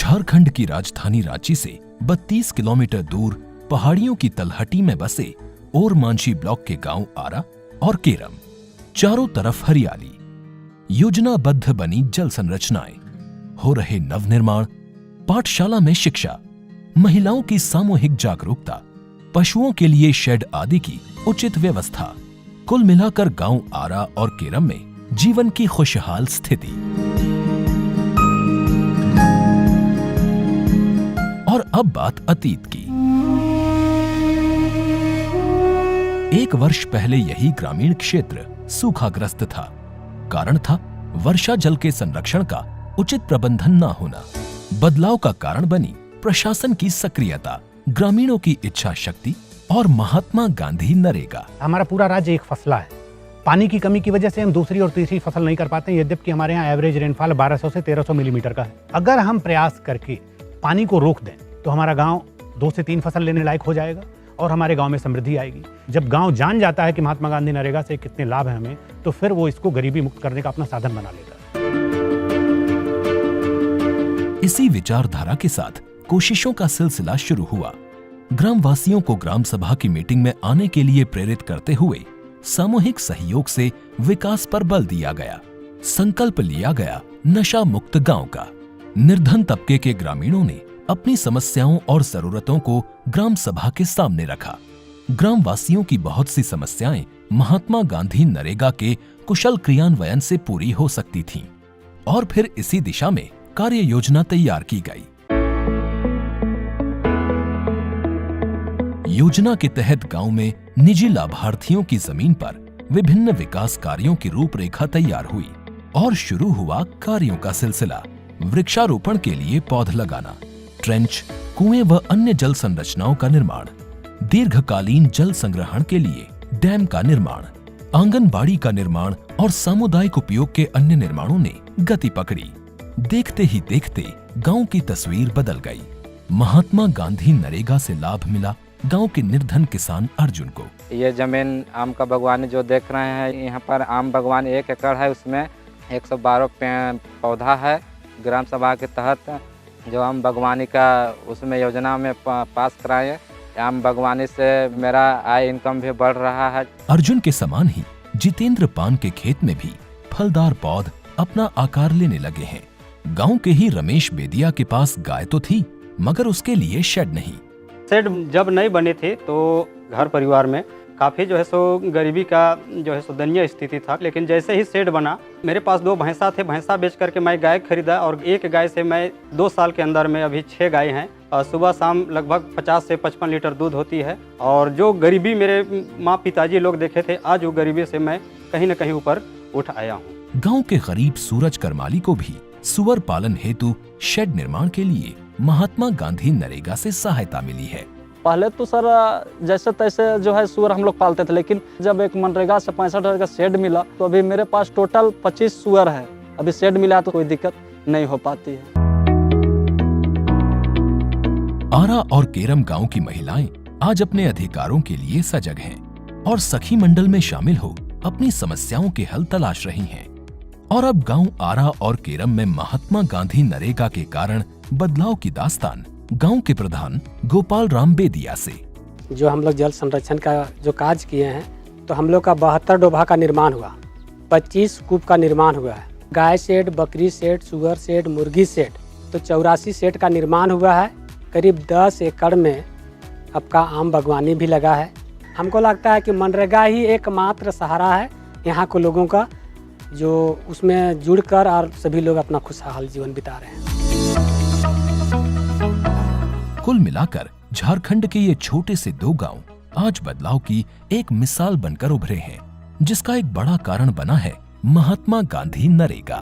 झारखंड की राजधानी रांची से 32 किलोमीटर दूर पहाड़ियों की तलहटी में बसे ओरमांझी ब्लॉक के गांव आरा और केरम। चारों तरफ हरियाली, योजनाबद्ध बनी जल संरचनाएं, हो रहे नवनिर्माण, पाठशाला में शिक्षा, महिलाओं की सामूहिक जागरूकता, पशुओं के लिए शेड आदि की उचित व्यवस्था। कुल मिलाकर गांव आरा और केरम में जीवन की खुशहाल स्थिति। और अब बात अतीत की। 1 वर्ष पहले यही ग्रामीण क्षेत्र सूखाग्रस्त था। कारण था वर्षा जल के संरक्षण का उचित प्रबंधन न होना। बदलाव का कारण बनी प्रशासन की सक्रियता, ग्रामीणों की इच्छा शक्ति और महात्मा गांधी नरेगा। हमारा पूरा राज्य एक फसला है। पानी की कमी की वजह से हम दूसरी और तीसरी फसल नहीं कर पाते, यद्यपि हमारे यहाँ एवरेज रेनफॉल 1200 से 1300 मिलीमीटर का है। अगर हम प्रयास करके पानी को रोक दें तो हमारा गांव 2 से 3 फसल लेने लायक हो जाएगा और हमारे गांव में समृद्धि आएगी। जब गांव जान जाता है कि महात्मा गांधी नरेगा से कितने लाभ हैं हमें, तो फिर वो इसको गरीबी मुक्त करने का अपना साधन बना लेता है। इसी विचारधारा के साथ कोशिशों का सिलसिला शुरू हुआ। ग्रामवासियों को ग्राम सभा की मीटिंग में आने के लिए प्रेरित करते हुए सामूहिक सहयोग से विकास पर बल दिया गया। संकल्प लिया गया नशा मुक्त गांव का। निर्धन तबके के ग्रामीणों ने अपनी समस्याओं और जरूरतों को ग्राम सभा के सामने रखा। ग्रामवासियों की बहुत सी समस्याएं महात्मा गांधी नरेगा के कुशल क्रियान्वयन से पूरी हो सकती थीं। और फिर इसी दिशा में कार्य योजना तैयार की गई। योजना के तहत गांव में निजी लाभार्थियों की जमीन पर विभिन्न विकास कार्यों की रूपरेखा तैयार हुई और शुरू हुआ कार्यों का सिलसिला। वृक्षारोपण के लिए पौध लगाना, ट्रेंच, कुएं व अन्य जल संरचनाओं का निर्माण, दीर्घकालीन जल संग्रहण के लिए डैम का निर्माण, आंगनबाड़ी का निर्माण और सामुदायिक उपयोग के अन्य निर्माणों ने गति पकड़ी। देखते ही देखते गांव की तस्वीर बदल गई। महात्मा गांधी नरेगा से लाभ मिला गांव के निर्धन किसान अर्जुन को। ये जमीन आम का बागवानी जो देख रहे हैं, यहाँ पर आम बागवानी 1 एकड़ है, उसमें 112 पौधा है। ग्राम सभा के तहत जो आम बागवानी का उसमें योजना में पास कराए। आम बागवानी से मेरा आय इनकम भी बढ़ रहा है। अर्जुन के समान ही जितेंद्र पान के खेत में भी फलदार पौध अपना आकार लेने लगे हैं। गांव के ही रमेश बेदिया के पास गाय तो थी, मगर उसके लिए शेड नहीं। शेड जब नहीं बने थे तो घर परिवार में काफ़ी जो है सो गरीबी का जो है सो दयनीय स्थिति था। लेकिन जैसे ही शेड बना, मेरे पास 2 भैंसा थे। भैंसा बेच करके मैं गाय खरीदा और एक गाय से मैं 2 साल के अंदर में अभी 6 गाय हैं। सुबह शाम लगभग 50 से 55 लीटर दूध होती है। और जो गरीबी मेरे माँ पिताजी लोग देखे थे, आज वो गरीबी से मैं कहीं न कहीं ऊपर उठ आया हूँ। गाँव के गरीब सूरज करमाली को भी सुअर पालन हेतु शेड निर्माण के लिए महात्मा गांधी नरेगा से सहायता मिली है। पहले तो सर जैसे तैसे जो है सुअर हम लोग पालते थे, लेकिन जब एक मनरेगा से 65,000 का शेड मिला तो अभी मेरे पास टोटल 25 सुअर है। अभी शेड मिला तो कोई दिक्कत नहीं हो पाती है। आरा और केरम गांव की महिलाएं आज अपने अधिकारों के लिए सजग हैं और सखी मंडल में शामिल हो अपनी समस्याओं के हल तलाश रही हैं। और अब गांव आरा और केरम में महात्मा गांधी नरेगा के कारण बदलाव की दास्तान गांव के प्रधान गोपाल राम बेदिया से। जो हम लोग जल संरक्षण का जो कार्य किए हैं, तो हम लोग का 72 डोभा का निर्माण हुआ, 25 कूप का निर्माण हुआ है। गाय शेड, बकरी शेड, सुअर शेड, मुर्गी शेड, तो 84 शेड का निर्माण हुआ है। करीब 10 एकड़ में आपका आम बागवानी भी लगा है। हमको लगता है कि मनरेगा ही एकमात्र सहारा है यहाँ के लोगों का, जो उसमें जुड़कर और सभी लोग अपना खुशहाल जीवन बिता रहे हैं। कुल मिलाकर झारखंड के ये छोटे से 2 गांव आज बदलाव की एक मिसाल बनकर उभरे हैं, जिसका एक बड़ा कारण बना है महात्मा गांधी नरेगा।